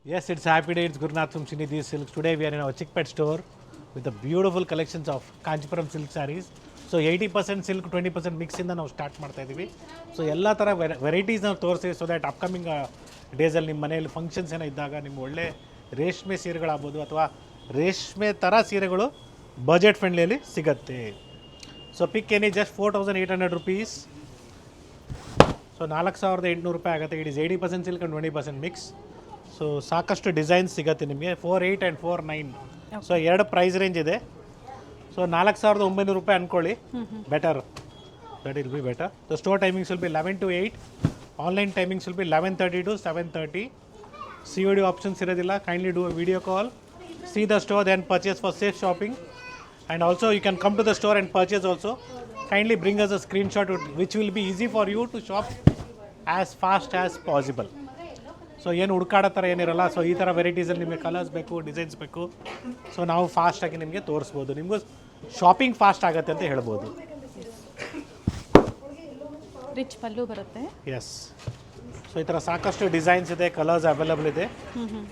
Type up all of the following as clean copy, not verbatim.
Yes, it's happy day. It's Gurunath from Srinidhi Silks. Today we are in our Chickpet store with the beautiful collections of Kanchipuram silk sarees. So 80% silk, 20% mix ಇಂದ ನಾವು start ಮಾಡ್ತಾ ಇದ್ದೀವಿ. So ಎಲ್ಲ ಥರ varieties ನಾವು ತೋರಿಸ್ತೀವಿ so that upcoming ಡೇಸಲ್ಲಿ ನಿಮ್ಮ ಮನೆಯಲ್ಲಿ ಫಂಕ್ಷನ್ಸ್ ಏನೋ ಇದ್ದಾಗ ನಿಮ್ಗೆ ಒಳ್ಳೆ ರೇಷ್ಮೆ ಸೀರೆಗಳಾಗ್ಬೋದು ಅಥವಾ ರೇಷ್ಮೆ ಥರ ಸೀರೆಗಳು ಬಜೆಟ್ ಫ್ರೆಂಡ್ಲಿಯಲ್ಲಿ ಸಿಗುತ್ತೆ. So pick any just 4,800 rupees. So 4,800 ರೂಪಾಯಿ ಆಗುತ್ತೆ. It is 80% silk and 20% mix. So ಸಾಕಷ್ಟು ಡಿಸೈನ್ಸ್ ಸಿಗುತ್ತೆ ನಿಮಗೆ 4,800 ಆ್ಯಂಡ್ 4,900. ಸೊ ಎರಡು ಪ್ರೈಸ್ ರೇಂಜ್ ಇದೆ. ಸೊ 4,900 ರೂಪಾಯಿ ಅಂದ್ಕೊಳ್ಳಿ, better, that will be better. The store timings will be 11 to 8. Online timings will be 11:30 to 7:30. COD options ಇರೋದಿಲ್ಲ. Kindly do a video call, see the store, then purchase for safe shopping. And also you can come to the store and purchase also. Kindly bring us a screenshot which will be easy for you to shop as fast as possible. So ಏನು ಹುಡುಕಾಡೋ ಥರ ಏನಿರಲ್ಲ. So ಈ ಥರ ವೆರೈಟೀಸಲ್ಲಿ ನಿಮಗೆ colours ಬೇಕು, designs ಬೇಕು. So ನಾವು ಫಾಸ್ಟಾಗಿ ನಿಮಗೆ ತೋರಿಸ್ಬೋದು, ನಿಮಗೂ ಶಾಪಿಂಗ್ ಫಾಸ್ಟ್ ಆಗುತ್ತೆ ಅಂತ ಹೇಳ್ಬೋದು. ರಿಚ್ ಪಲ್ಲು ಬರುತ್ತೆ. ಎಸ್, ಸೊ ಈ ಥರ ಸಾಕಷ್ಟು ಡಿಸೈನ್ಸ್ ಇದೆ, ಕಲರ್ಸ್ ಅವೈಲಬಲ್ ಇದೆ.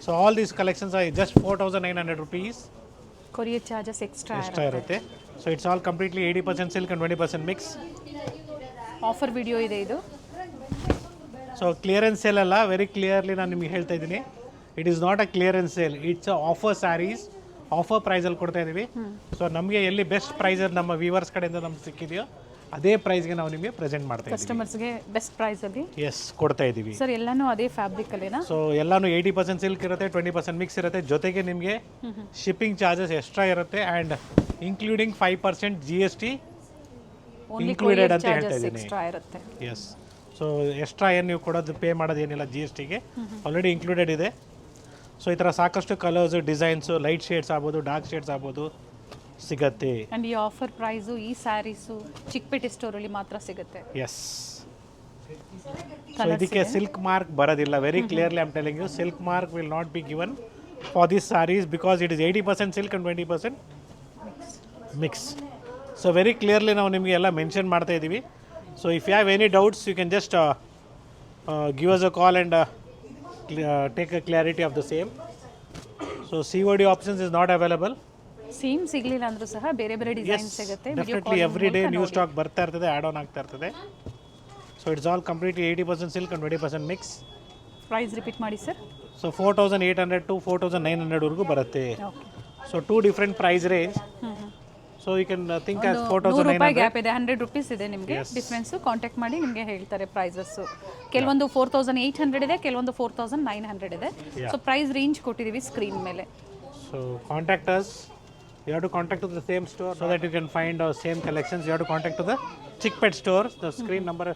So all these collections are just 4,900 rupees. Courier charges extra ಇರುತ್ತೆ. So it's all completely 80% silk and 20% mix. Offer video ಇದೆ ಇದು. ಸೊ ಕ್ಲಿಯರೆನ್ಸ್ ಸೇಲ್ ಅಲ್ಲ, ವೆರಿ ಕ್ಲಿಯರ್ಲಿ ನಾನು ನಿಮಗೆ ಹೇಳ್ತಾ ಇದ್ದೀನಿ, it is not a clearance sale, it's a offer saris. ಆಫರ್ ಪ್ರೈಸಲ್ಲಿ ಕೊಡ್ತಾ ಇದ್ದೀವಿ. ಸೊ ನಮಗೆ ಎಲ್ಲಿ ಬೆಸ್ಟ್ ಪ್ರೈಸಲ್ಲಿ ನಮ್ಮ ವ್ಯೂವರ್ಸ್ ಕಡೆಯಿಂದ ನಮ್ಗೆ ಸಿಕ್ಕಿದೆಯೋ ಅದೇ ಪ್ರೈಸ್ಗೆ ನಾವು ನಿಮಗೆ ಪ್ರೆಸೆಂಟ್ ಮಾಡ್ತಾ ಇದ್ದೀವಿ. ಕಸ್ಟಮರ್ಸ್ಗೆ ಬೆಸ್ಟ್ ಪ್ರೈಸಲ್ಲಿ ಎಸ್ ಕೊಡ್ತಾ ಇದ್ದೀವಿ. ಸರ್ ಎಲ್ಲನೂ ಅದೇ ಫ್ಯಾಬ್ರಿಕ್ ಅಲ್ಲೇನಾ? ಸೊ ಎಲ್ಲಾನು 80% ಸಿಲ್ಕ್ ಇರುತ್ತೆ, 20% ಮಿಕ್ಸ್ ಇರುತ್ತೆ. ಜೊತೆಗೆ ನಿಮಗೆ ಶಿಪ್ಪಿಂಗ್ ಚಾರ್ಜಸ್ ಎಕ್ಸ್ಟ್ರಾ ಇರುತ್ತೆ ಆ್ಯಂಡ್ ಇನ್ಕ್ಲೂಡಿಂಗ್ 5% GST ಇನ್ಕ್ಲೂಡೆಡ್ ಅಂತ ಹೇಳ್ತಾ ಇದ್ದೀನಿ. ಎಕ್ಸ್ಟ್ರಾ ಇರುತ್ತೆ. ಎಸ್, ಸೊ ಎಕ್ಸ್ಟ್ರಾ ಏನು ನೀವು ಕೊಡೋದು ಪೇ ಮಾಡೋದು ಏನಿಲ್ಲ, GSTಗೆ ಆಲ್ರೆಡಿ ಇನ್ಕ್ಲೂಡೆಡ್ ಇದೆ. ಸೊ ಈ ಥರ ಸಾಕಷ್ಟು ಕಲರ್ಸು, ಡಿಸೈನ್ಸು, ಲೈಟ್ ಶೇಡ್ಸ್ ಆಗ್ಬೋದು, ಡಾರ್ಕ್ ಶೇಡ್ಸ್ ಆಗ್ಬೋದು ಸಿಗತ್ತೆ. ಆ್ಯಂಡ್ ಈ ಆಫರ್ ಪ್ರೈಸು ಈ ಸ್ಯಾರೀಸು ಚಿಕ್ಕಪೇಟೆ ಸ್ಟೋರಲ್ಲಿ ಮಾತ್ರ ಸಿಗುತ್ತೆ. ಎಸ್, ಸೊ ಇದಕ್ಕೆ ಸಿಲ್ಕ್ ಮಾರ್ಕ್ ಬರೋದಿಲ್ಲ. Very clearly I'm telling you, silk mark will not be given for this sarees because it is 80% silk and 20% mix. So very clearly ನಾವು ನಿಮಗೆ ಎಲ್ಲ ಮೆನ್ಷನ್ ಮಾಡ್ತಾ ಇದ್ದೀವಿ. So if you have any doubts you can just give us a call and take a clarity of the same. So COD options is not available. Same ಸಿಗಲಿಲ್ಲ ಅಂದರೂ ಸಹ ಬೇರೆ ಬೇರೆ ಡಿಸೈನ್ ಸಿಗುತ್ತೆ. Definitely every day new stock ಬರ್ತಾ ಇರ್ತದೆ, add on ಆಗ್ತಾ ಇರ್ತದೆ. So it's all completely 80% silk and 20% mix. Price repeat ಮಾಡಿ ಸರ್. ಸೊ 4,800 to 4,900 ವರೆಗೂ ಬರುತ್ತೆ. So two different price range. So you can think as 4,900 gap ಇದೆ, 100 rupees ಇದೆ ನಿಮಗೆ ಡಿಫ್ರೆನ್ಸು. ಕಾಂಟ್ಯಾಕ್ಟ್ ಮಾಡಿ ನಿಮಗೆ ಹೇಳ್ತಾರೆ ಪ್ರೈಸಸ್ಸು. ಕೆಲವೊಂದು 4,800 ಇದೆ, ಕೆಲವೊಂದು 4,900 ಇದೆ. ಸೊ ಪ್ರೈಸ್ ರೇಂಜ್ ಕೊಟ್ಟಿದ್ದೀವಿ ಸ್ಕ್ರೀನ್ ಮೇಲೆ. So contact us. You have to contact to the same store so that you can find our same collections. You have to contact to the Chickpet store. The screen number,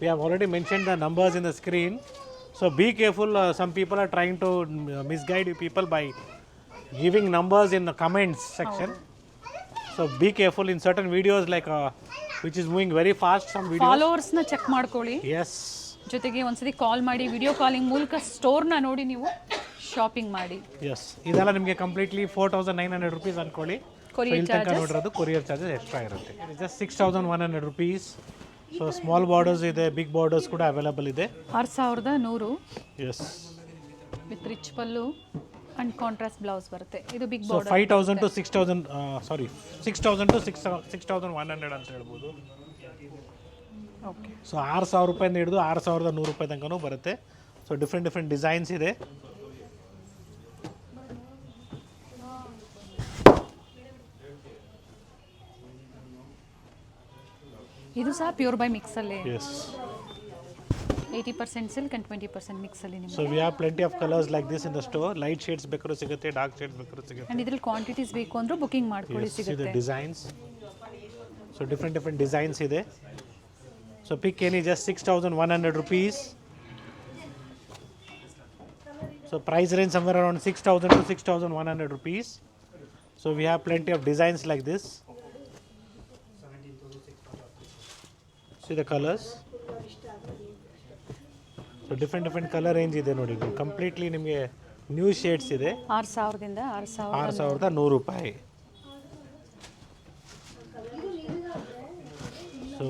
we have already mentioned the numbers in the screen. So be careful. Some people are trying to misguide you people by giving numbers in the comments section. So be careful in certain videos like which is moving very fast. Some videos. ಫಾಲೋವರ್ಸ್ನ check ಮಾಡ್ಕೊಳ್ಳಿ. Yes. ಜೊತೆಗೆ ಒಂದ್ಸತಿ ಕಾಲ್ ಮಾಡಿ, video calling ಮೂಲಕ ಸ್ಟೋರ್ನ ನೋಡಿ ನೀವು shopping ಮಾಡಿ. Yes, ಇದೆಲ್ಲ ನಿಮಗೆ ಕಂಪ್ಲೀಟ್ಲಿ 4,900 rupees ಅಂದ್ಕೊಳ್ಳಿ. ಕೊರಿಯರ್ ಚಾರ್ಜಸ್ ನೋಡಿರೋದು ಕೊರಿಯರ್ ಚಾರ್ಜಸ್ ಎಕ್ಸ್ಟ್ರಾ ಇರುತ್ತೆ. Just 6,100 rupees. So small borders ಇದೆ, ಬಿಗ್ ಬಾರ್ಡರ್ಸ್ ಕೂಡ ಅವೈಲಬಲ್ ಇದೆ. 6,100 yes, with rich pallu and contrast blouse ಬರುತ್ತೆ. ಇದು big so border. 5,000 to 6,000 6,000 to 6,100 ಅಂತ ಹೇಳ್ಬೋದು. ಓಕೆ. ಸೊ 6,000 ರೂಪಾಯಿಂದ ಹಿಡಿದು 6,100 ರೂಪಾಯಿ ತನಕನೂ ಬರುತ್ತೆ. ಸೊ ಡಿಫ್ರೆಂಟ್ ಡಿಸೈನ್ಸ್ ಇದೆ. ಇದು ಸಹ ಪ್ಯೂರ್ ಬೈ ಮಿಕ್ಸಲ್ಲಿ. ಎಸ್, 80% ಸಿಲ್ಕ್ ಆ್ಯಂಡ್ 20% ಮಿಕ್ಸಲ್ಲಿ ನಿಮಗೆ. So we have plenty of colours like this in the store. Light shades ಬೇಕಾದ್ರೂ ಸಿಗುತ್ತೆ, ಡಾರ್ಕ್ ಶೇಡ್ಸ್ ಬೇಕಾದ್ರೂ ಸಿಗುತ್ತೆ. ಆ್ಯಂಡ್ ಇದ್ರಲ್ಲಿ ಕ್ವಾಂಟಿಟೀಸ್ ಬೇಕು ಅಂದರೂ ಬುಕಿಂಗ್ ಮಾಡ್ಕೊಳ್ಳಿ, ಸಿಗುತ್ತೆ. ಡಿಸೈನ್ಸ್, ಸೊ ಡಿಫ್ರೆಂಟ್ ಡಿಸೈನ್ಸ್ ಇದೆ. So pick any just 6,100 rupees. So price range somewhere around 6,000 to 6,100 rupees. So we have plenty of designs like this. See the colors. So different color range ಇದೆ ನೋಡಿ. Completely ನಿಮಗೆ new shades ಇದೆ. 6,000ದಿಂದ 6,100 ರೂಪಾಯಿ. So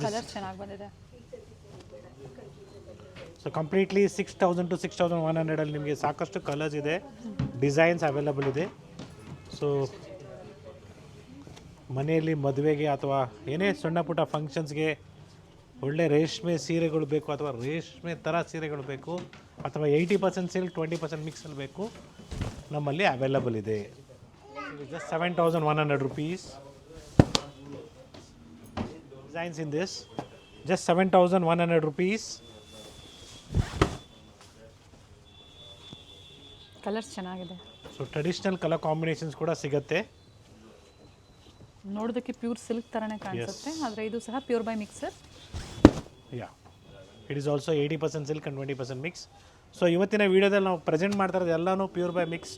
colour ಚೆನ್ನಾಗಿ ಬಂದಿದೆ. So completely 6000 to 6100 ಅಲ್ಲಿ ನಿಮಗೆ ಸಾಕಷ್ಟು ಕಲರ್ಸ್ ಇದೆ, ಡಿಸೈನ್ಸ್ ಅವೈಲಬಲ್ ಇದೆ. ಸೊ ಮನೆಯಲ್ಲಿ ಮದುವೆಗೆ ಅಥವಾ ಏನೇ ಸಣ್ಣ ಪುಟ್ಟ ಫಂಕ್ಷನ್ಸ್ಗೆ ಒಳ್ಳೆ ರೇಷ್ಮೆ ಸೀರೆಗಳು ಬೇಕು ಅಥವಾ ರೇಷ್ಮೆ ಥರ ಸೀರೆಗಳು ಬೇಕು ಅಥವಾ 80% ಸಿಲ್ಕ್ 20% ಮಿಕ್ಸಲ್ಲಿ ಬೇಕು, ನಮ್ಮಲ್ಲಿ ಅವೈಲಬಲ್ ಇದೆ. Just 7100 rupees. Designs in this, just 7100 rupees. Colours ಚೆನ್ನಾಗಿದೆ. ಸೊ ಟ್ರೆಡಿಷನಲ್ ಕಲರ್ ಕಾಂಬಿನೇಷನ್ಸ್ ಕೂಡ ಸಿಗುತ್ತೆ. ನೋಡೋದಕ್ಕೆ ಪ್ಯೂರ್ ಸಿಲ್ಕ್ ಥರನೇ ಕಾಣಿಸುತ್ತೆ, ಆದರೆ ಇದು ಸಹ pure by mixer. Yeah, it is also 80% silk and 20% mix. So ಇವತ್ತಿನ ವೀಡಿಯೋದಲ್ಲಿ ನಾವು ಪ್ರೆಸೆಂಟ್ ಮಾಡ್ತಾ ಇರೋದು ಎಲ್ಲನೂ ಪ್ಯೂರ್ ಬೈ ಮಿಕ್ಸ್.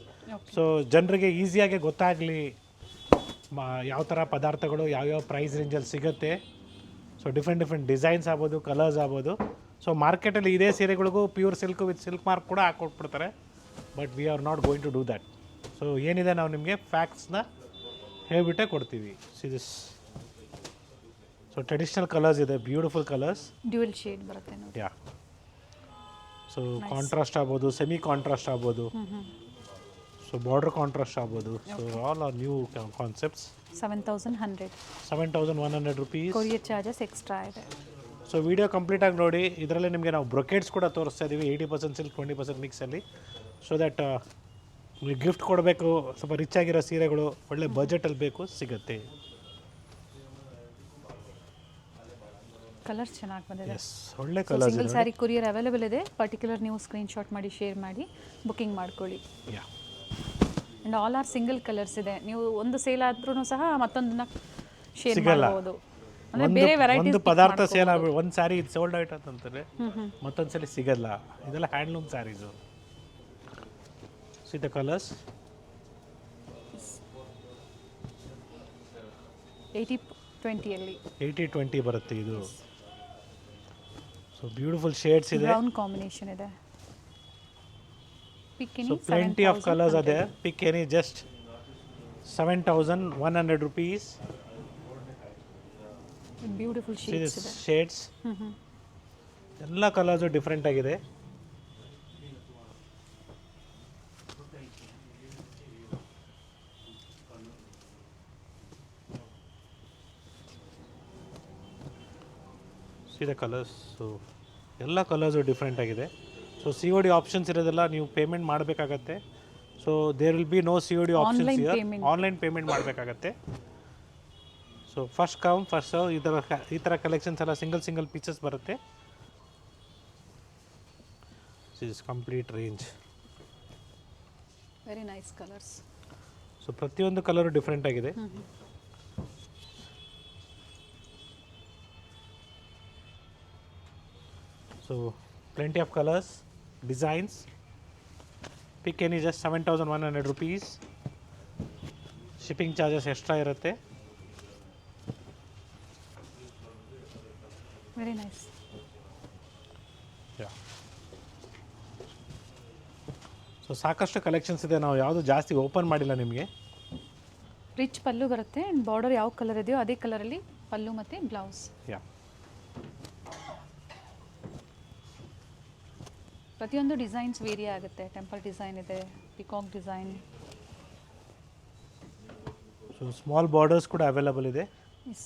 ಸೊ ಜನರಿಗೆ ಈಸಿಯಾಗಿ ಗೊತ್ತಾಗಲಿ ಯಾವ ಥರ ಪದಾರ್ಥಗಳು ಯಾವ್ಯಾವ ಪ್ರೈಸ್ ರೇಂಜಲ್ಲಿ ಸಿಗುತ್ತೆ. ಸೊ ಡಿಫ್ರೆಂಟ್ ಡಿಸೈನ್ಸ್ ಆಗ್ಬೋದು, ಕಲರ್ಸ್ ಆಗ್ಬೋದು. ಸೊ ಮಾರ್ಕೆಟಲ್ಲಿ ಇದೇ ಸೀರೆಗಳಿಗೂ pure silk with silk mark ಕೂಡ ಹಾಕ್ಕೊಟ್ಬಿಡ್ತಾರೆ, but we are not going to do that. So ಏನಿದೆ ನಾವು ನಿಮಗೆ ಫ್ಯಾಕ್ಟ್ಸ್ನ ಹೇಳ್ಬಿಟ್ಟೆ ಕೊಡ್ತೀವಿ. See this. So traditional colours ಇದೆ, ಬ್ಯೂಟಿಫುಲ್ ಕಲರ್ಸ್, ಡ್ಯೂಯಲ್ ಶೇಡ್ ಬರುತ್ತೆ ನೋಡಿ. ಯಾ. ಸೊ ಕಾಂಟ್ರಾಸ್ಟ್ ಆಗ್ಬೋದು, ಸೆಮಿ ಕಾಂಟ್ರಾಸ್ಟ್ ಆಗ್ಬೋದು, ಸೊ ಬಾರ್ಡರ್ ಕಾಂಟ್ರಾಸ್ಟ್ ಆಗ್ಬೋದು. So all are new concepts. 7100 rupees. Courier charges extra ಇದೆ. ಸೊ ವಿಡಿಯೋ ಕಂಪ್ಲೀಟಾಗಿ ನೋಡಿ. ಇದರಲ್ಲಿ ನಿಮಗೆ ನಾವು ಬ್ರೊಕೆಟ್ಸ್ ಕೂಡ ತೋರಿಸ್ತಾ ಇದ್ದೀವಿ 80% ಸಿಲ್ಕ್ 20% ಮಿಕ್ಸಲ್ಲಿ. ಸೊ ದ್ಯಾಟ್ ನಿಮಗೆ ಗಿಫ್ಟ್ ಕೊಡಬೇಕು, ಸ್ವಲ್ಪ ರಿಚ್ ಆಗಿರೋ ಸೀರೆಗಳು ಒಳ್ಳೆ ಬಜೆಟಲ್ಲಿ ಬೇಕು, ಸಿಗುತ್ತೆ. ಕಲರ್ಸ್ ಚೆನ್ನಾಗಿ ಬಂದಿದೆ. ಎಸ್, ಒಳ್ಳೆ colours. Single saree courier available ಇದೆ. ಪರ್ಟಿಕ್ಯುಲರ್ ನೀವು ಸ್ಕ್ರೀನ್ಶಾಟ್ ಮಾಡಿ ಶೇರ್ ಮಾಡಿ ಬುಕಿಂಗ್ ಮಾಡ್ಕೊಳ್ಳಿ. Yeah. And all are single colours ಇದೆ. ನೀವು ಒಂದು ಸೇಲ್ ಆದ್ರೂ ಸಹ ಮತ್ತೊಂದನ್ನ ಶೇರ್ ಸಿಗಲ್ಲ. ಮಾಡ್ಬೋದು. ಅಂದರೆ ಬೇರೆ ವೆರೈಟೀಸ್ ಒಂದು ಪದಾರ್ಥ ಸೇಲ್ ಆಗ್ಬಿಟ್ಟು ಒಂದು ಸ್ಯಾರಿ ಇದು ಸೋಲ್ಡ್ ಔಟ್ ಅಂತಂತಾರೆ, ಮತ್ತೊಂದು ಸಲ ಸಿಗಲ್ಲ. ಇದೆಲ್ಲ handloom sarees. See the colours. 80-20 80-20 ಬರುತ್ತೆ ಇದು. ಸೊ ಬ್ಯೂಟಿಫುಲ್ ಶೇಡ್ಸ್ ಇದೆ. ಬ್ರೌನ್ ಕಾಂಬಿನೇಷನ್ ಇದೆ. So plenty of colors are there. Pick any, just 7100 rupees. Beautiful See shades this ಇದೆ. shades. ಎಲ್ಲ ಕಲರ್ಸು ಡಿಫ್ರೆಂಟ್ ಆಗಿದೆ. See the colors. So ಎಲ್ಲ ಕಲರ್ಸು ಡಿಫ್ರೆಂಟ್ ಆಗಿದೆ. So COD options ಇರೋದೆಲ್ಲ ನೀವು payment ಮಾಡಬೇಕಾಗತ್ತೆ. So there will be no COD options here. Online payment ಮಾಡಬೇಕಾಗತ್ತೆ. So first come first serve. ಈ ಥರ ಕಲೆಕ್ಷನ್ಸ್ ಎಲ್ಲ ಸಿಂಗಲ್ ಪೀಸಸ್ ಬರುತ್ತೆ. This complete range. Very nice colours. So ಪ್ರತಿಯೊಂದು ಕಲರು ಡಿಫ್ರೆಂಟ್ ಆಗಿದೆ. So plenty of colors, designs. Pick any, just 7100 rupees. Shipping charges extra irutte. Very nice. Yeah. So ಸಾಕಷ್ಟು collections ಇದೆ. ನಾವು ಯಾವುದು ಜಾಸ್ತಿ ಓಪನ್ ಮಾಡಿಲ್ಲ ನಿಮಗೆ. ರಿಚ್ ಪಲ್ಲು ಬರುತ್ತೆ ಆ್ಯಂಡ್ ಬಾರ್ಡರ್ ಯಾವ ಕಲರ್ ಇದೆಯೋ ಅದೇ ಕಲರಲ್ಲಿ ಪಲ್ಲು ಮತ್ತು ಬ್ಲೌಸ್. ಯಾ. ಪ್ರತಿಯೊಂದು ಡಿಸೈನ್ಸ್ ವೇರಿ ಆಗುತ್ತೆ. ಟೆಂಪಲ್ ಡಿಸೈನ್ ಇದೆ, peacock design. So small borders ಕೂಡ ಅವೈಲಬಲ್ ಇದೆ. Yes.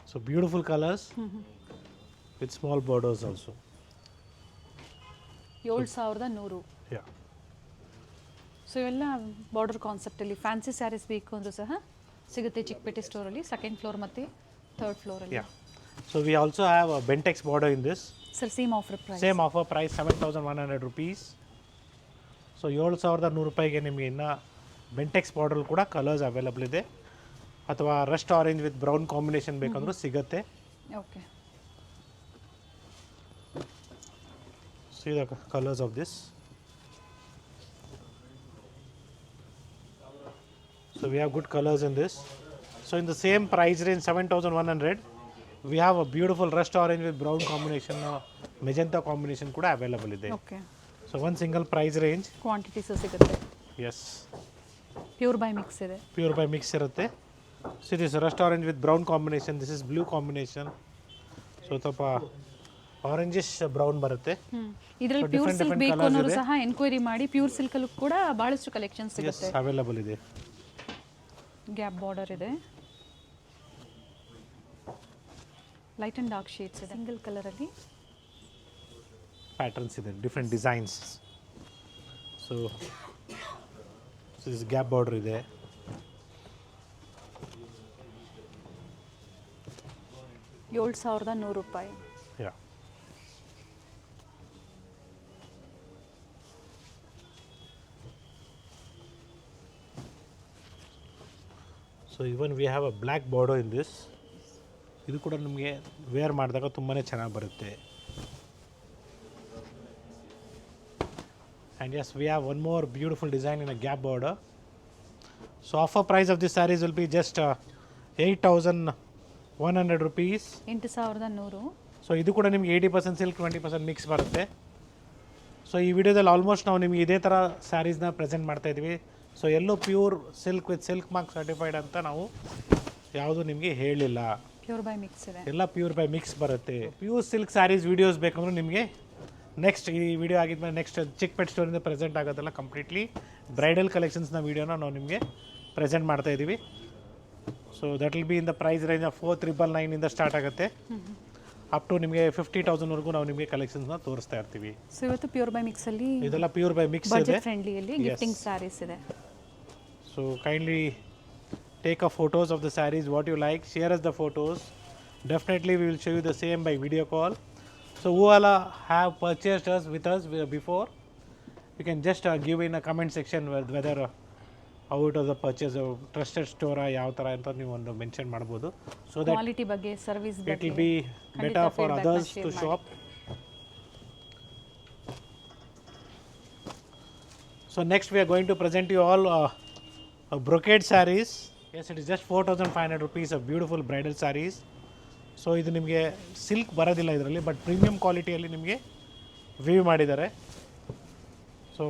So beautiful colours with small borders also. 7100. Yeah. So ಇವೆಲ್ಲ ಬಾರ್ಡರ್ ಕಾನ್ಸೆಪ್ಟಲ್ಲಿ ಫ್ಯಾನ್ಸಿ ಸ್ಯಾರೀಸ್ ಬೇಕು ಅಂದರೂ ಸಹ ಸಿಗುತ್ತೆ ಚಿಕ್ಕಪೇಟೆ ಸ್ಟೋರಲ್ಲಿ, ಸೆಕೆಂಡ್ ಫ್ಲೋರ್ ಮತ್ತು ಥರ್ಡ್ ಫ್ಲೋರಲ್ಲಿ. Yeah. So we also have a Bentex border in this. Sir same offer price. Same offer price 7100 rupees. So 7100 ರೂಪಾಯಿಗೆ ನಿಮಗೆ ಇನ್ನು ಬೆಂಟೆಕ್ಸ್ ಬಾರ್ಡರ್ ಕೂಡ ಕಲರ್ಸ್ ಅವೈಲಬಲ್ ಇದೆ. ಅಥವಾ rust orange with brown combination ಬೇಕಂದ್ರೂ ಸಿಗುತ್ತೆ. Okay. See the colors of this. So we have good colors in this. So in the same price range 7100, we have a beautiful rust orange with brown combination, magenta combination ಕೂಡ available ಇದೆ. Okay. So ಒಂದು single price range. Quantities ಸಿಗುತ್ತೆ. S. Pure by mix ಇದೆ. Pure by mix ಇರುತ್ತೆ. See this rust orange with brown combination. This is blue combination. So ಸ್ವಲ್ಪ orangish brown ಬರುತ್ತೆ. ಇದರಲ್ಲಿ pure silk ಬೇಕು ಅನ್ನೋರು ಸಹ ಎನ್ಕ್ವೈರಿ ಮಾಡಿ. ಪ್ಯೂರ್ ಸಿಲ್ಕ್ ಅಲ್ಲೂ ಕೂಡ ಬಹಳಷ್ಟು ಕಲೆಕ್ಷನ್ಸ್ ಸಿಗುತ್ತೆ. ಅವೈಲೇಬಲ್ ಇದೆ. ಗ್ಯಾಪ್ ಬಾರ್ಡರ್ ಇದೆ. ಲೈಟ್ ಅಂಡ್ ಡಾರ್ಕ್ ಶೇಡ್ಸ್ ಇದೆ. ಸಿಂಗಲ್ ಕಲರ್ ಅಲ್ಲಿ ಪ್ಯಾಟರ್ನ್ಸ್ ಇದೆ, different designs. So this gap border ಇದೆ. ₹7,100. Yeah. So even we have a black border in this. ಇದು ಕೂಡ ನಿಮಗೆ ವೇರ್ ಮಾಡಿದಾಗ ತುಂಬಾ ಚೆನ್ನಾಗಿ ಬರುತ್ತೆ. And yes, we have one more beautiful design in a gap border. So offer price of this sarees will be just 8,100 rupees. 8,100. So ಇದು ಕೂಡ ನಿಮಗೆ 80% ಸಿಲ್ಕ್ 20% ಮಿಕ್ಸ್ ಬರುತ್ತೆ. ಸೊ ಈ ವಿಡಿಯೋದಲ್ಲಿ ಆಲ್ಮೋಸ್ಟ್ ನಾವು ನಿಮಗೆ ಇದೇ ಥರ ಸ್ಯಾರೀಸ್ನ ಪ್ರೆಸೆಂಟ್ ಮಾಡ್ತಾ ಇದ್ವಿ. So yellow pure silk with silk mark certified ಅಂತ ನಾವು ಯಾವುದು ನಿಮಗೆ ಹೇಳಿಲ್ಲ. ಪ್ಯೂರ್ ಬೈ ಮಿಕ್ಸ್ ಇದೆ. ಎಲ್ಲ ಪ್ಯೂರ್ ಬೈ ಮಿಕ್ಸ್ ಬರುತ್ತೆ. ಪ್ಯೂರ್ ಸಿಲ್ಕ್ ಸ್ಯಾರೀಸ್ ವೀಡಿಯೋಸ್ ಬೇಕಂದ್ರೆ ನಿಮಗೆ ನೆಕ್ಸ್ಟ್ ಈ ವಿಡಿಯೋ ಆಗಿದ್ಮೇಲೆ ನೆಕ್ಸ್ಟ್ ಚಿಕ್ಪೇಟ್ ಸ್ಟೋರಿಂದ ಪ್ರೆಸೆಂಟ್ ಆಗೋದಲ್ಲ ಕಂಪ್ಲೀಟ್ಲಿ ಬ್ರೈಡಲ್ ಕಲೆಕ್ಷನ್ಸ್ನ ವೀಡಿಯೋನ ನಾವು ನಿಮಗೆ ಪ್ರೆಸೆಂಟ್ ಮಾಡ್ತಾ ಇದ್ದೀವಿ. So that will be in the price range of 4,999 ಇಂದ ಸ್ಟಾರ್ಟ್ ಆಗುತ್ತೆ ಅಪ್ ಟು ನಿಮಗೆ 50,000ವರೆಗೂ ನಾವು ನಿಮಗೆ ಕಲೆಕ್ಷನ್ಸ್ನ ತೋರಿಸ್ತಾ ಇರ್ತೀವಿ. ಸೊ ಇವತ್ತು ಪ್ಯೂರ್ ಬೈ ಮಿಕ್ಸ್ ಅಲ್ಲಿ ಇದೆಲ್ಲ ಪ್ಯೂರ್ ಬೈ ಮಿಕ್ಸ್ ಇದೆ. ಬಜೆಟ್ ಫ್ರೆಂಡ್ಲಿಯಲ್ಲಿ ಗಿಫ್ಟಿಂಗ್ ಸ್ಯಾರೀಸ್ ಇದೆ. So kindly take a photos of the sarees what you like, share us the photos. Definitely we will show you the same by video call. So who all have purchased us with us before, you can just give in a comment section whether how it was a purchase, a trusted store ಯಾವ ಥರ ಅಂತ ನೀವು ಒಂದು mention ಮಾಡ್ಬೋದು. So that quality ಬಗ್ಗೆ, service ಬಗ್ಗೆ it will be better for others to shop. So next we are going to present you all brocade sarees. Yes, it is just 4,500 rupees of beautiful bridal sarees. So ಇದು ನಿಮಗೆ silk ಬರೋದಿಲ್ಲ ಇದರಲ್ಲಿ, but premium ಕ್ವಾಲಿಟಿಯಲ್ಲಿ ನಿಮಗೆ view ಮಾಡಿದ್ದಾರೆ. So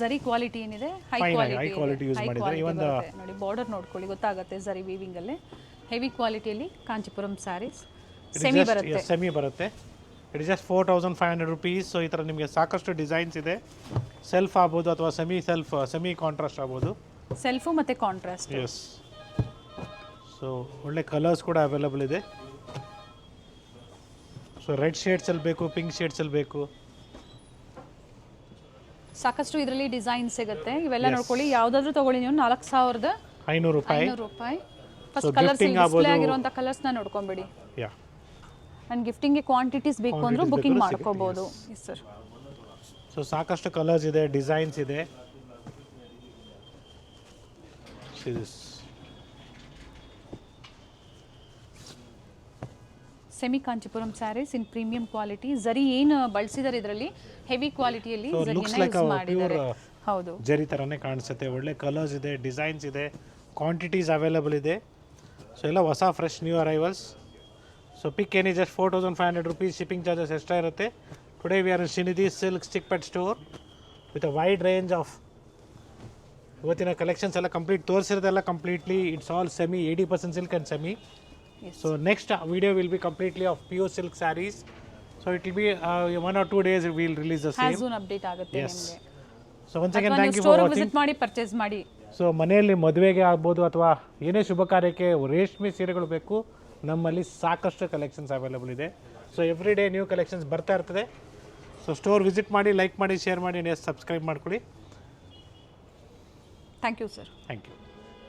ಝರಿ quality ಏನಿದೆ high quality use ಮಾಡಿದ್ದಾರೆ. ಇವನ್ ನೋಡಿ border ನೋಡ್ಕೊಳ್ಳಿ ಗೊತ್ತಾಗುತ್ತೆ. ಝರಿ ವೀವಿಂಗ್ ಅಲ್ಲಿ ಹೆವಿ ಕ್ವಾಲಿಟಿಯಲ್ಲಿ ಕಾಂಚೀಪುರಂ ಸ್ಯಾರೀಸ್ ಸೆಮಿ ಬರುತ್ತೆ. ಸೆಮಿ ಬರುತ್ತೆ. It is just 4,500 rupees. So ಈ ಥರ ನಿಮಗೆ ಸಾಕಷ್ಟು ಡಿಸೈನ್ಸ್ ಇದೆ. ಸೆಲ್ಫ್ ಆಗ್ಬೋದು ಅಥವಾ ಸೆಮಿ ಕಾಂಟ್ರಾಸ್ಟ್ ಆಗ್ಬೋದು. ಸೆಲ್ಫು ಮತ್ತು ಕಾಂಟ್ರಾಸ್ಟ್. ಎಸ್. ಸೊ ಒಳ್ಳೆ ಕಲರ್ಸ್ ಕೂಡ ಅವೈಲೇಬಲ್ ಇದೆ. ಸೊ ರೆಡ್ ಶೇಡ್ಸಲ್ಲಿ ಬೇಕು, ಪಿಂಕ್ ಶೇಡ್ಸಲ್ಲಿ ಬೇಕು, ಸಾಕಷ್ಟು ಇದರಲ್ಲಿ ಡಿಸೈನ್ ಸಿಗುತ್ತೆ. ಇವೆಲ್ಲ ನೋಡ್ಕೊಳ್ಳಿ. ಯಾವುದಾದ್ರೂ ತಗೊಳ್ಳಿ ನೀವು 4,500 ರೂಪಾಯಿ. ಫಸ್ಟ್ ಕಲರ್ಸ್ ಡಿಸ್ಪ್ಲೇ ಆಗಿರುವಂಥ ಕಲರ್ಸ್ನ ನೋಡ್ಕೊಂಬಿಡಿ. ಯಾ. ಆ್ಯಂಡ್ ಗಿಫ್ಟಿಂಗ್ಗೆ ಕ್ವಾಂಟಿಟೀಸ್ ಬೇಕು ಅಂದರೂ ಬುಕಿಂಗ್ ಮಾಡ್ಕೋಬೋದು. Yes sir. ಸೊ ಸಾಕಷ್ಟು ಕಲರ್ಸ್ ಇದೆ, ಡಿಸೈನ್ಸ್ ಇದೆ. ಸೆಮಿ ಕಾಂಚೀಪುರಂ ಸ್ಯಾರೀಸ್ ಇನ್ ಪ್ರೀಮಿಯಂ ಕ್ವಾಲಿಟಿ. ಝರಿ ಏನು ಬಳಸಿದ್ದಾರೆ ಇದರಲ್ಲಿ ಹೆವಿ ಕ್ವಾಲಿಟಿಯಲ್ಲಿ ಮಾಡಿದ್ದಾರೆ. ಹೌದು, ಜರಿ ಥರನೇ ಕಾಣಿಸುತ್ತೆ. ಒಳ್ಳೆ ಕಲರ್ಸ್ ಇದೆ, ಡಿಸೈನ್ಸ್ ಇದೆ, ಕ್ವಾಂಟಿಟೀಸ್ ಅವೈಲೇಬಲ್ ಇದೆ. ಸೊ ಎಲ್ಲ ಹೊಸ fresh new arrivals. So pick any just 4,500 rupees. Shipping charges extra ಇರುತ್ತೆ. Today we are in Shrinidhi silk Chickpet store with a wide range of ಇವತ್ತಿನ ಕಲೆಕ್ಷನ್ಸ್ ಎಲ್ಲ ಕಂಪ್ಲೀಟ್ ತೋರಿಸಿರೋದೆಲ್ಲ completely it's all semi 80% silk and semi. So next video will be completely of pure silk sarees. So it will be 1 or 2 days we will release the same. Soon update ಆಗುತ್ತೆ ನಿಮಗೆ. So once again thank you for watching. Visit ಮಾಡಿ purchase ಮಾಡಿ. So ಮನೆಯಲ್ಲಿ ಮದುವೆಗೆ ಆಗ್ಬೋದು ಅಥವಾ ಏನೇ ಶುಭ ಕಾರ್ಯಕ್ಕೆ ರೇಷ್ಮೆ ಸೀರೆಗಳು ಬೇಕು, ನಮ್ಮಲ್ಲಿ ಸಾಕಷ್ಟು ಕಲೆಕ್ಷನ್ಸ್ ಅವೈಲೇಬಲ್ ಇದೆ. So every day new collections ಬರ್ತಾ ಇರ್ತದೆ. ಸೊ ಸ್ಟೋರ್ ವಿಸಿಟ್ ಮಾಡಿ, ಲೈಕ್ ಮಾಡಿ, ಶೇರ್ ಮಾಡಿ, ಸಬ್ಸ್ಕ್ರೈಬ್ ಮಾಡ್ಕೊಳ್ಳಿ. Thank you sir. Thank you.